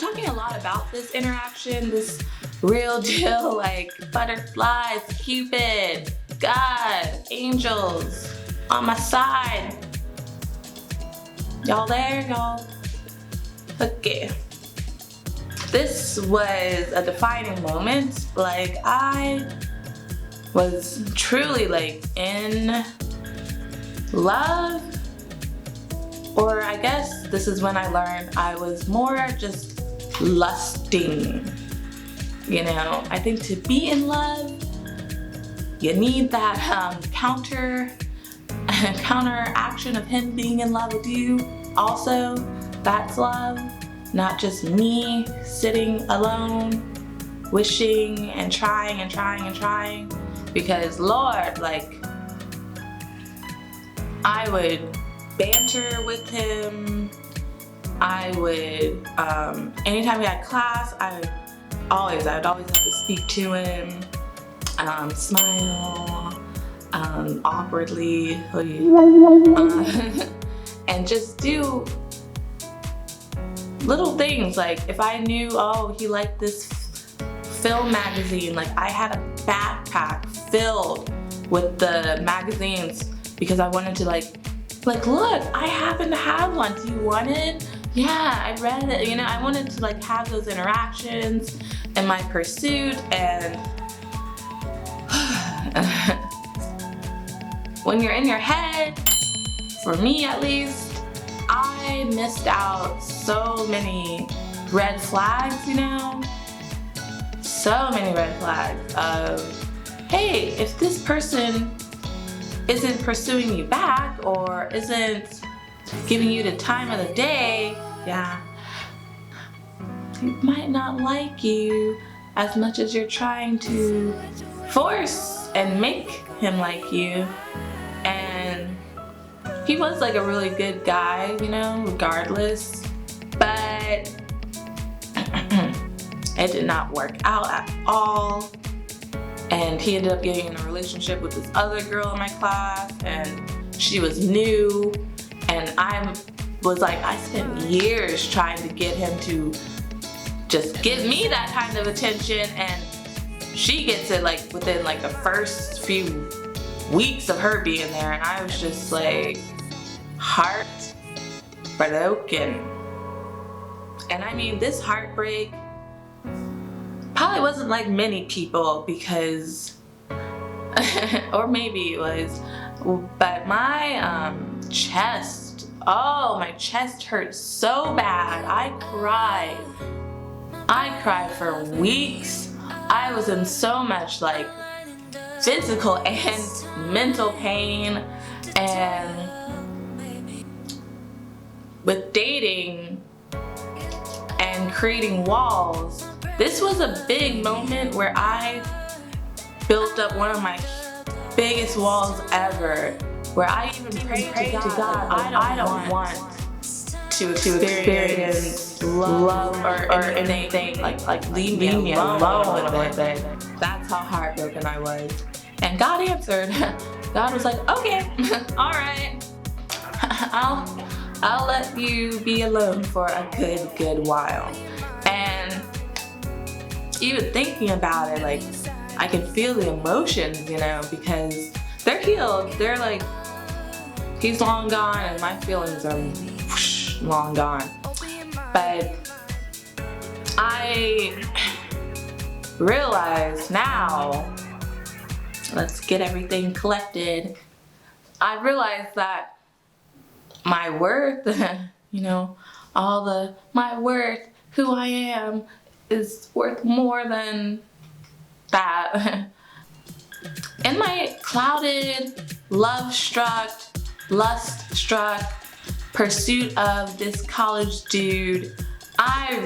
talking a lot about this interaction, this real deal, like butterflies, Cupid, God, angels on my side. Y'all there, y'all? Okay. This was a defining moment. Like, I was truly like in love, or I guess this is when I learned I was more just lusting. You know, I think to be in love, you need that counter action of him being in love with you. Also, that's love, not just me sitting alone, wishing and trying and trying and trying. Because Lord, like, I would banter with him. I would, anytime we had class, I would always have to speak to him, smile, awkwardly, and just do little things. Like, if I knew, oh, he liked this film magazine, like I had a backpack filled with the magazines because I wanted to like, look, I happen to have one. Do you want it? Yeah, I read it. You know, I wanted to like have those interactions in my pursuit. And when you're in your head, for me at least, I missed out so many red flags, you know? So many red flags of, hey, if this person isn't pursuing you back or isn't giving you the time of the day, yeah, he might not like you as much as you're trying to force and make him like you. And he was like a really good guy, you know, regardless, but it did not work out at all. And he ended up getting in a relationship with this other girl in my class, and she was new. And I was like, I spent years trying to get him to just give me that kind of attention, and she gets it like within like the first few weeks of her being there. And I was just like, heartbroken. And I mean, this heartbreak probably wasn't like many people, because or maybe it was, but my chest, oh, my chest hurt so bad. I cried for weeks. I was in so much like physical and mental pain. And with dating and creating walls, this was a big moment where I built up one of my biggest walls ever, where I even prayed to God, I don't want to experience love or anything, like leave me alone with it. That's how heartbroken I was. And God answered. God was like, okay, all right, I'll let you be alone for a good while. And even thinking about it, like, I can feel the emotions, you know, because they're healed. They're like, he's long gone and my feelings are whoosh, long gone. But I realize now, let's get everything collected. I realize that my worth, you know, my worth, who I am, is worth more than that. In my clouded, love-struck, lust-struck pursuit of this college dude, I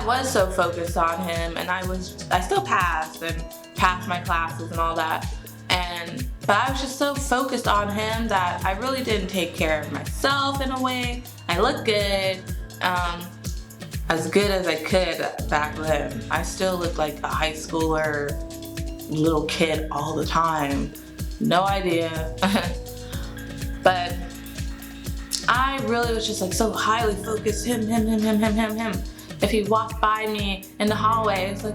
was so focused on him, and I still passed my classes and all that. But I was just so focused on him that I really didn't take care of myself in a way. I looked good, as good as I could back then. I still looked like a high schooler, little kid all the time. No idea. But I really was just like so highly focused, him. If he walked by me in the hallway, it's like,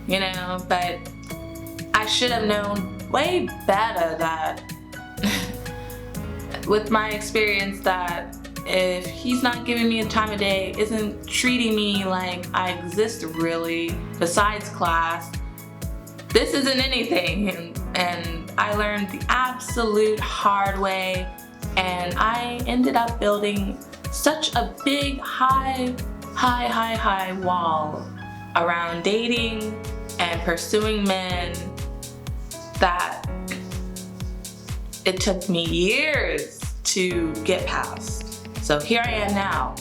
you know, but I should have known way better that with my experience that if he's not giving me a time of day, isn't treating me like I exist really besides class, this isn't anything. And I learned the absolute hard way, and I ended up building such a big high wall around dating and pursuing men that it took me years to get past. So here I am now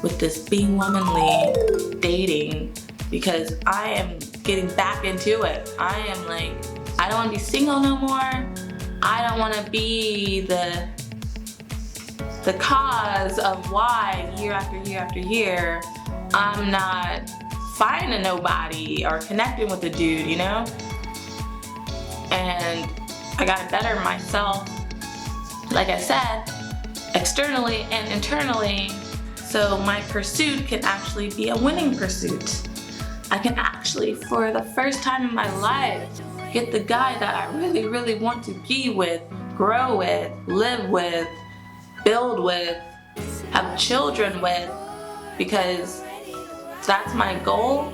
with this being womanly dating, because I am getting back into it. I am like, I don't want to be single no more. I don't want to be the cause of why year after year I'm not finding nobody or connecting with a dude, you know? And I gotta better myself, like I said, externally and internally, so my pursuit can actually be a winning pursuit. I can actually, for the first time in my life, get the guy that I really want to be with, grow with, live with, build with, have children with, because that's my goal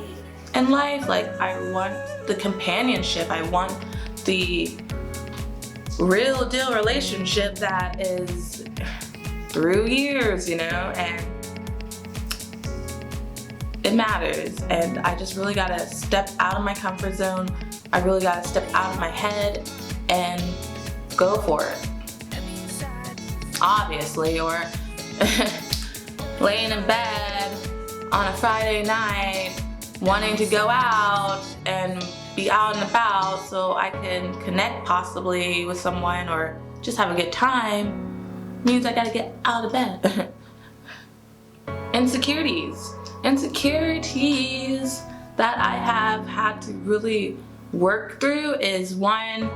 in life. Like, I want the companionship, I want the real deal relationship that is through years, you know, and it matters. And I just really gotta step out of my comfort zone. I really gotta step out of my head and go for it. Obviously, or laying in bed on a Friday night wanting to go out and be out and about so I can connect possibly with someone or just have a good time means I gotta get out of bed. Insecurities that I have had to really work through is one,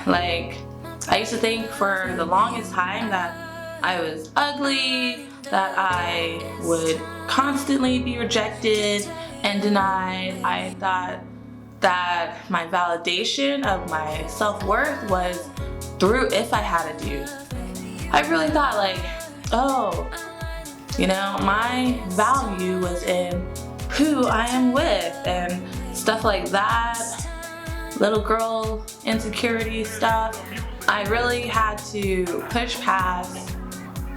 like, I used to think for the longest time that I was ugly, that I would constantly be rejected and denied. I thought that my validation of my self-worth was through if I had a dude. I really thought like, oh, you know, my value was in who I am with and stuff like that, little girl insecurity stuff. I really had to push past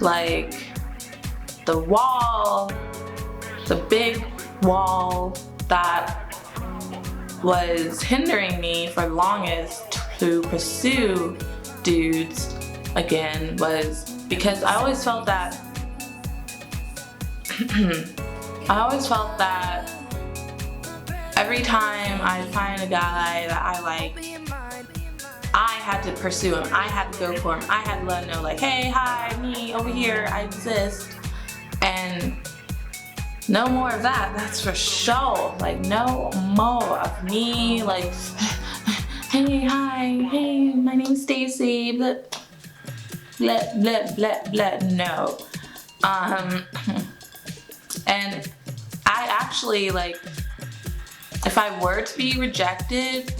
like the wall, the big wall that was hindering me for the longest to pursue dudes again, was because I always felt that every time I find a guy that I like, I had to pursue him. I had to go for him. I had to let him know like, hey, hi, me over here, I exist. And no more of that, that's for sure. Like, no more of me like, hey, hi, hey, my name's Stacy, blah, no. And I actually, like, if I were to be rejected,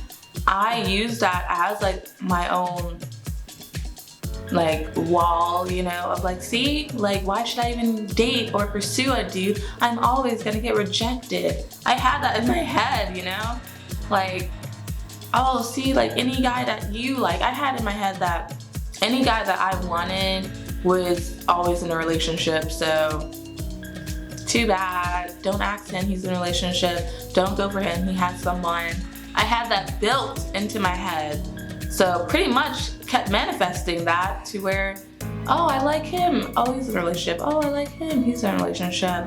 I use that as like my own like wall, you know, of like, see, like, why should I even date or pursue a dude? I'm always gonna get rejected. I had that in my head, you know, like, oh, see, like any guy that you like, I had in my head that any guy that I wanted was always in a relationship, so too bad, don't ask him, he's in a relationship, don't go for him, he has someone. I had that built into my head, so pretty much kept manifesting that to where, oh, I like him, oh, he's in a relationship, oh, I like him, he's in a relationship.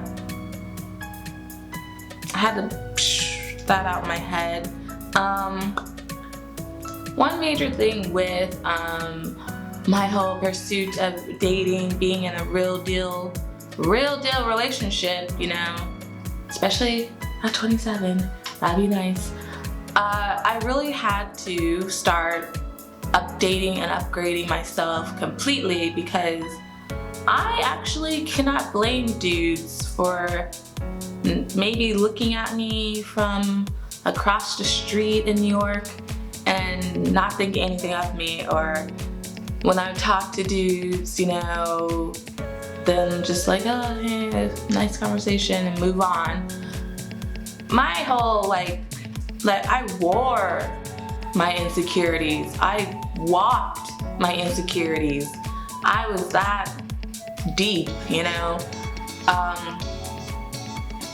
I had to psh that out in my head. One major thing with my whole pursuit of dating, being in a real deal relationship, you know, especially at 27, that'd be nice. I really had to start updating and upgrading myself completely, because I actually cannot blame dudes for maybe looking at me from across the street in New York and not thinking anything of me, or when I talk to dudes, you know, then just like, oh, hey, nice conversation and move on. My whole like I wore my insecurities. I walked my insecurities. I was that deep, you know.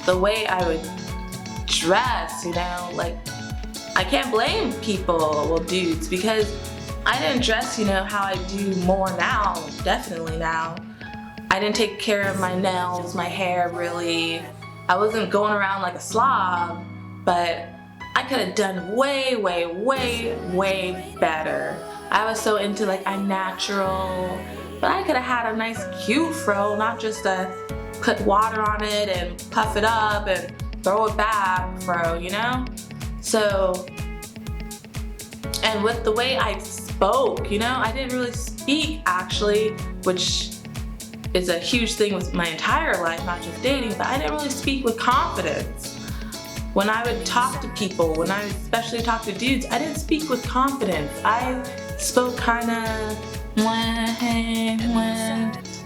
The way I would dress, you know, like I can't blame people, well, dudes, because I didn't dress, you know, how I do more now, definitely now. I didn't take care of my nails, my hair, really. I wasn't going around like a slob, but I could have done way, way, way, way better. I was so into like a natural, but I could have had a nice cute fro, not just a put water on it and puff it up and throw it back fro, you know? So, and with the way I spoke, you know, I didn't really speak actually, which is a huge thing with my entire life, not just dating, but I didn't really speak with confidence. When I would talk to people, when I would especially talk to dudes, I didn't speak with confidence. I spoke kinda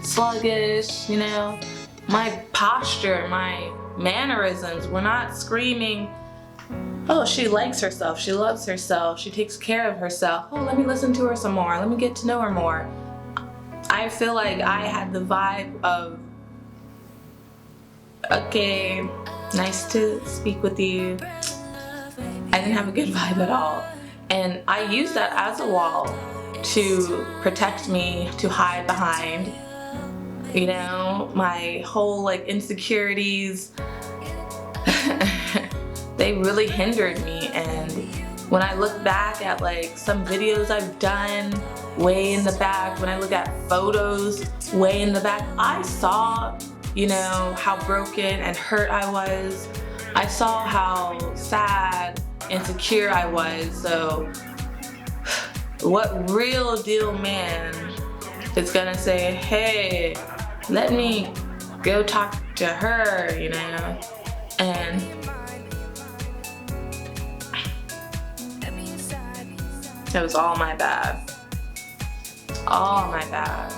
sluggish, you know. My posture, my mannerisms were not screaming, oh, she likes herself, she loves herself, she takes care of herself. Oh, let me listen to her some more, let me get to know her more. I feel like I had the vibe of, okay, nice to speak with you. I didn't have a good vibe at all. And I used that as a wall to protect me, to hide behind. You know, my whole like insecurities, they really hindered me. And when I look back at like some videos I've done way in the back, when I look at photos way in the back, I saw, you know, how broken and hurt I was. I saw how sad, insecure I was. So what real deal man is gonna say, hey, let me go talk to her, you know? And it was all my bad. All my bad.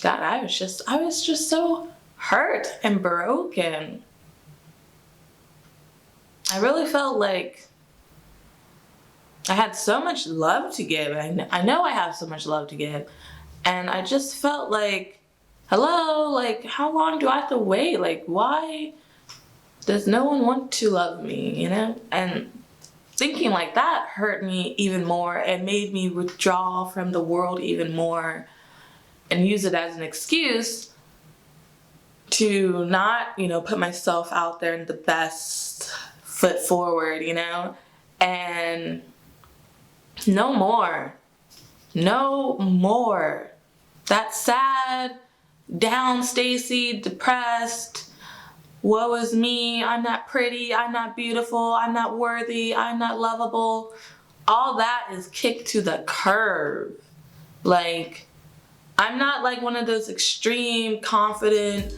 God, I was just so hurt and broken. I really felt like I had so much love to give. I know I have so much love to give. And I just felt like, hello, like how long do I have to wait? Like why does no one want to love me, you know? And thinking like that hurt me even more and made me withdraw from the world even more and use it as an excuse to not, you know, put myself out there in the best foot forward, you know? And no more. No more. That sad, down Stacy, depressed, woe is me, I'm not pretty, I'm not beautiful, I'm not worthy, I'm not lovable. All that is kicked to the curb. Like, I'm not like one of those extreme, confident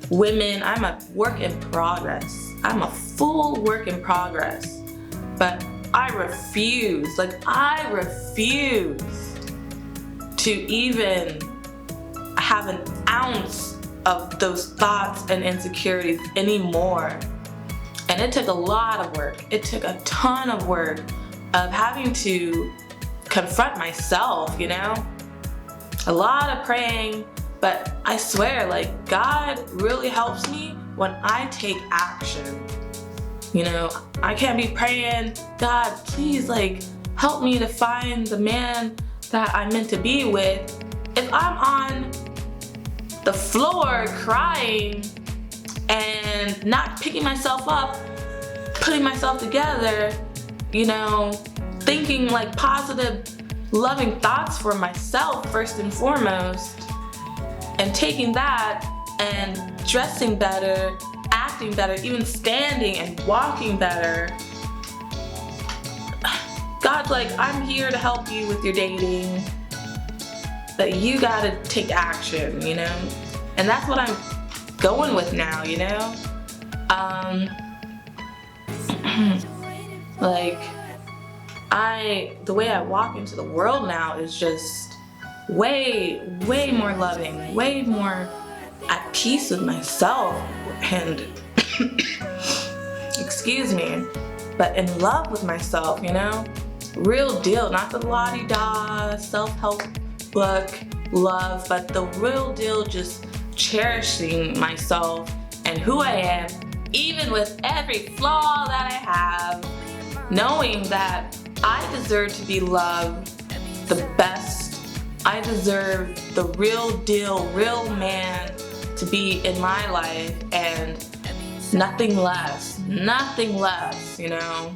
women. I'm a work in progress. I'm a full work in progress. But I refuse to even have an ounce of those thoughts and insecurities anymore. And it took a lot of work. It took a ton of work of having to confront myself, you know? A lot of praying, but I swear, like, God really helps me when I take action. You know, I can't be praying, God, please, like, help me to find the man that I'm meant to be with. If I'm on the floor crying and not picking myself up, putting myself together, you know, thinking like positive, loving thoughts for myself first and foremost, and taking that and dressing better, acting better, even standing and walking better, God's like, I'm here to help you with your dating, but you gotta take action, you know? And that's what I'm going with now, you know? Like, the way I walk into the world now is just way more loving, way more at peace with myself, and excuse me, but in love with myself, you know? Real deal, not the la-di-da self-help book love, but the real deal, just cherishing myself and who I am, even with every flaw that I have, knowing that I deserve to be loved the best. I deserve the real deal, real man to be in my life, and nothing less, you know?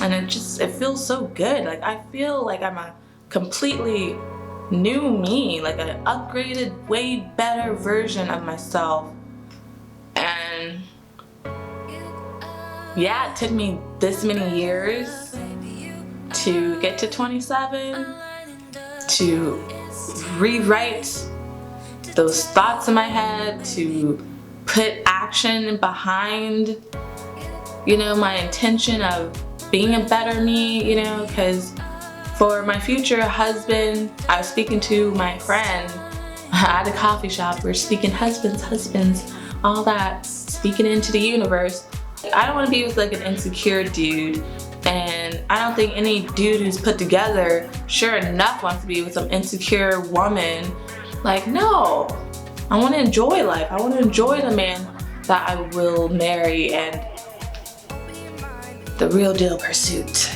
And it feels so good. Like, I feel like I'm a completely new me, like an upgraded, way better version of myself. And yeah, it took me this many years to get to 27, to rewrite those thoughts in my head, to put action behind, you know, my intention of being a better me, you know, because for my future husband, I was speaking to my friend at a coffee shop. We're speaking husbands, all that, speaking into the universe. I don't want to be with like an insecure dude, and I don't think any dude who's put together, sure enough, wants to be with some insecure woman. Like, no, I want to enjoy life. I want to enjoy the man that I will marry, and the real deal pursuit.